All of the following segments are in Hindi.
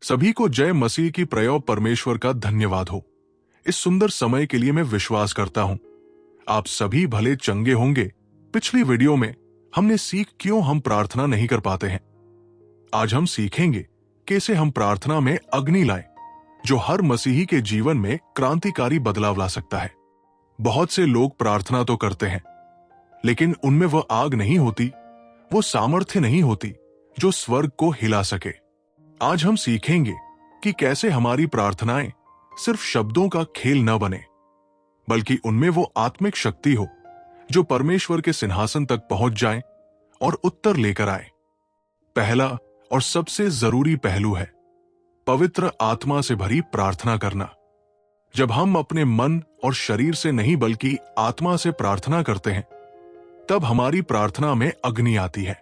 सभी को जय मसीह की प्रयोग परमेश्वर का धन्यवाद हो। इस सुंदर समय के लिए मैं विश्वास करता हूं आप सभी भले चंगे होंगे। पिछली वीडियो में हमने सीख क्यों हम प्रार्थना नहीं कर पाते हैं। आज हम सीखेंगे कैसे हम प्रार्थना में अग्नि लाएं, जो हर मसीही के जीवन में क्रांतिकारी बदलाव ला सकता है। बहुत से लोग प्रार्थना तो करते हैं, लेकिन उनमें वह आग नहीं होती, वो सामर्थ्य नहीं होती जो स्वर्ग को हिला सके। आज हम सीखेंगे कि कैसे हमारी प्रार्थनाएं सिर्फ शब्दों का खेल न बने, बल्कि उनमें वो आत्मिक शक्ति हो जो परमेश्वर के सिंहासन तक पहुंच जाए और उत्तर लेकर आए। पहला और सबसे जरूरी पहलू है पवित्र आत्मा से भरी प्रार्थना करना। जब हम अपने मन और शरीर से नहीं बल्कि आत्मा से प्रार्थना करते हैं, तब हमारी प्रार्थना में अग्नि आती है।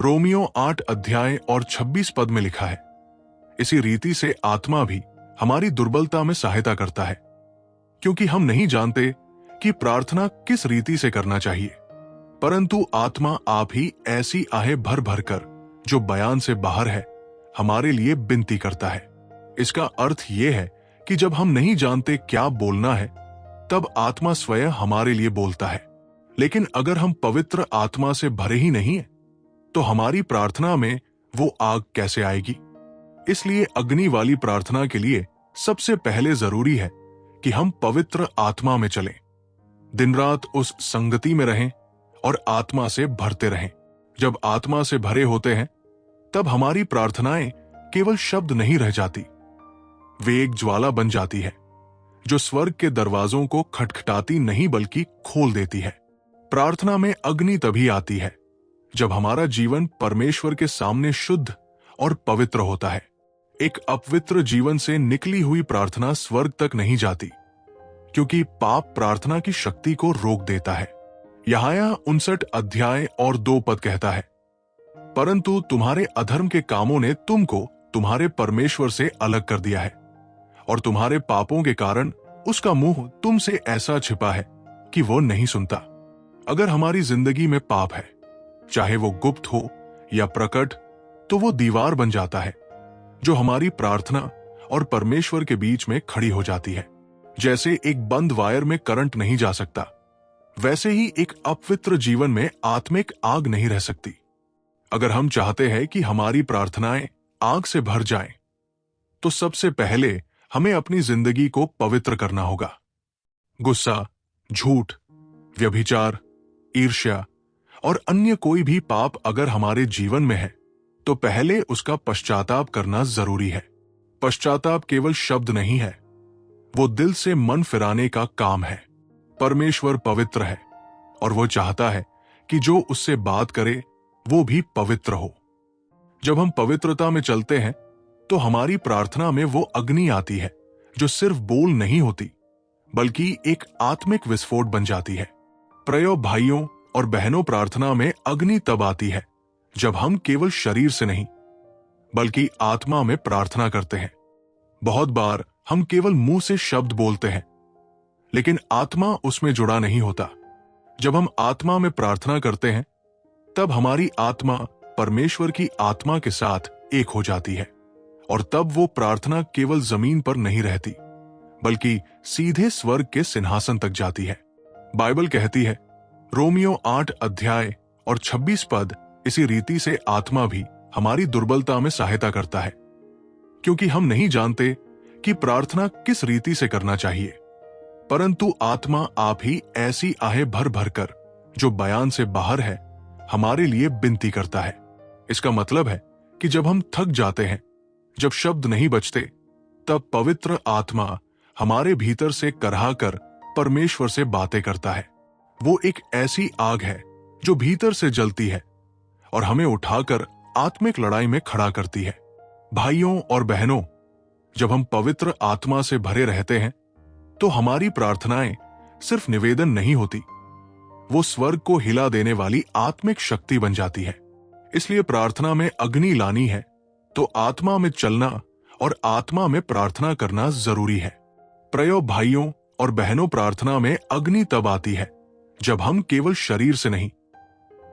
रोमियो 8 अध्याय और 26 पद में लिखा है, इसी रीति से आत्मा भी हमारी दुर्बलता में सहायता करता है, क्योंकि हम नहीं जानते कि प्रार्थना किस रीति से करना चाहिए, परंतु आत्मा आप ही ऐसी आहें भर भर कर जो बयान से बाहर है हमारे लिए विनती करता है। इसका अर्थ यह है कि जब हम नहीं जानते क्या बोलना है, तब आत्मा स्वयं हमारे लिए बोलता है। लेकिन अगर हम पवित्र आत्मा से भरे ही नहीं हैं, तो हमारी प्रार्थना में वो आग कैसे आएगी। इसलिए अग्नि वाली प्रार्थना के लिए सबसे पहले जरूरी है कि हम पवित्र आत्मा में चलें, दिन रात उस संगति में रहें और आत्मा से भरते रहें। जब आत्मा से भरे होते हैं, तब हमारी प्रार्थनाएं केवल शब्द नहीं रह जाती, वे एक ज्वाला बन जाती है जो स्वर्ग के दरवाजों को खटखटाती नहीं बल्कि खोल देती है। प्रार्थना में अग्नि तभी आती है जब हमारा जीवन परमेश्वर के सामने शुद्ध और पवित्र होता है। एक अपवित्र जीवन से निकली हुई प्रार्थना स्वर्ग तक नहीं जाती, क्योंकि पाप प्रार्थना की शक्ति को रोक देता है। यहाया 59 अध्याय और 2 पद कहता है, परंतु तुम्हारे अधर्म के कामों ने तुमको तुम्हारे परमेश्वर से अलग कर दिया है, और तुम्हारे पापों के कारण उसका मुंह तुमसे ऐसा छिपा है कि वो नहीं सुनता। अगर हमारी जिंदगी में पाप है, चाहे वो गुप्त हो या प्रकट, तो वो दीवार बन जाता है जो हमारी प्रार्थना और परमेश्वर के बीच में खड़ी हो जाती है। जैसे एक बंद वायर में करंट नहीं जा सकता, वैसे ही एक अपवित्र जीवन में आत्मिक आग नहीं रह सकती। अगर हम चाहते हैं कि हमारी प्रार्थनाएं आग से भर जाएं, तो सबसे पहले हमें अपनी जिंदगी को पवित्र करना होगा। गुस्सा, झूठ, व्यभिचार, ईर्ष्या और अन्य कोई भी पाप अगर हमारे जीवन में है, तो पहले उसका पश्चाताप करना जरूरी है। पश्चाताप केवल शब्द नहीं है, वो दिल से मन फिराने का काम है। परमेश्वर पवित्र है और वो चाहता है कि जो उससे बात करे वो भी पवित्र हो। जब हम पवित्रता में चलते हैं, तो हमारी प्रार्थना में वो अग्नि आती है जो सिर्फ बोल नहीं होती, बल्कि एक आत्मिक विस्फोट बन जाती है। प्रिय भाइयों और बहनों, प्रार्थना में अग्नि तब आती है जब हम केवल शरीर से नहीं बल्कि आत्मा में प्रार्थना करते हैं। बहुत बार हम केवल मुंह से शब्द बोलते हैं, लेकिन आत्मा उसमें जुड़ा नहीं होता। जब हम आत्मा में प्रार्थना करते हैं, तब हमारी आत्मा परमेश्वर की आत्मा के साथ एक हो जाती है, और तब वो प्रार्थना केवल जमीन पर नहीं रहती, बल्कि सीधे स्वर्ग के सिंहासन तक जाती है। बाइबल कहती है, रोमियो 8 अध्याय और 26 पद, इसी रीति से आत्मा भी हमारी दुर्बलता में सहायता करता है, क्योंकि हम नहीं जानते कि प्रार्थना किस रीति से करना चाहिए, परंतु आत्मा आप ही ऐसी आहें भर भर कर जो बयान से बाहर है हमारे लिए विनती करता है। इसका मतलब है कि जब हम थक जाते हैं, जब शब्द नहीं बचते, तब पवित्र आत्मा हमारे भीतर से करहा कर परमेश्वर से बातें करता है। वो एक ऐसी आग है जो भीतर से जलती है और हमें उठाकर आत्मिक लड़ाई में खड़ा करती है। भाइयों और बहनों, जब हम पवित्र आत्मा से भरे रहते हैं, तो हमारी प्रार्थनाएं सिर्फ निवेदन नहीं होती, वो स्वर्ग को हिला देने वाली आत्मिक शक्ति बन जाती है। इसलिए प्रार्थना में अग्नि लानी है तो आत्मा में चलना और आत्मा में प्रार्थना करना जरूरी है। प्रिय भाइयों और बहनों, प्रार्थना में अग्नि तब आती है जब हम केवल शरीर से नहीं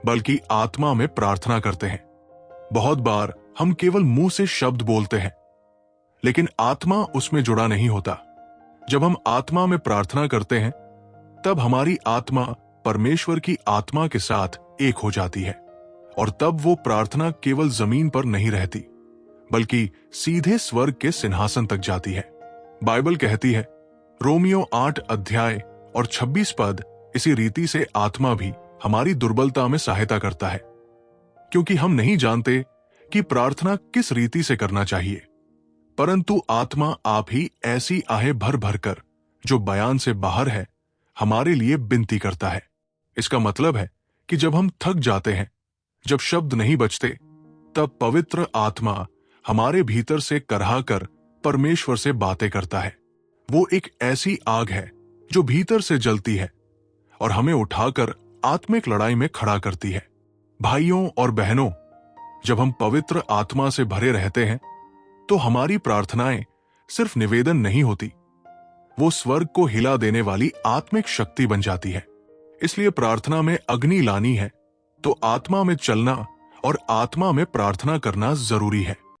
बल्कि आत्मा में प्रार्थना करते हैं। बहुत बार हम केवल मुंह से शब्द बोलते हैं, लेकिन आत्मा उसमें जुड़ा नहीं होता। जब हम आत्मा में प्रार्थना करते हैं, तब हमारी आत्मा परमेश्वर की आत्मा के साथ एक हो जाती है, और तब वो प्रार्थना केवल जमीन पर नहीं रहती, बल्कि सीधे स्वर्ग के सिंहासन तक जाती है। बाइबल कहती है, रोमियो 8 अध्याय और 26 पद, इसी रीति से आत्मा भी हमारी दुर्बलता में सहायता करता है, क्योंकि हम नहीं जानते कि प्रार्थना किस रीति से करना चाहिए, परंतु आत्मा आप ही ऐसी आहें भर भर कर, जो बयान से बाहर है, हमारे लिए विनती करता है। इसका मतलब है कि जब हम थक जाते हैं, जब शब्द नहीं बचते, तब पवित्र आत्मा हमारे भीतर से करहा कर परमेश्वर से बातें करता है। वो एक ऐसी आग है जो भीतर से जलती है और हमें उठाकर आत्मिक लड़ाई में खड़ा करती है। भाइयों और बहनों, जब हम पवित्र आत्मा से भरे रहते हैं, तो हमारी प्रार्थनाएं सिर्फ निवेदन नहीं होती, वो स्वर्ग को हिला देने वाली आत्मिक शक्ति बन जाती है। इसलिए प्रार्थना में अग्नि लानी है तो आत्मा में चलना और आत्मा में प्रार्थना करना जरूरी है।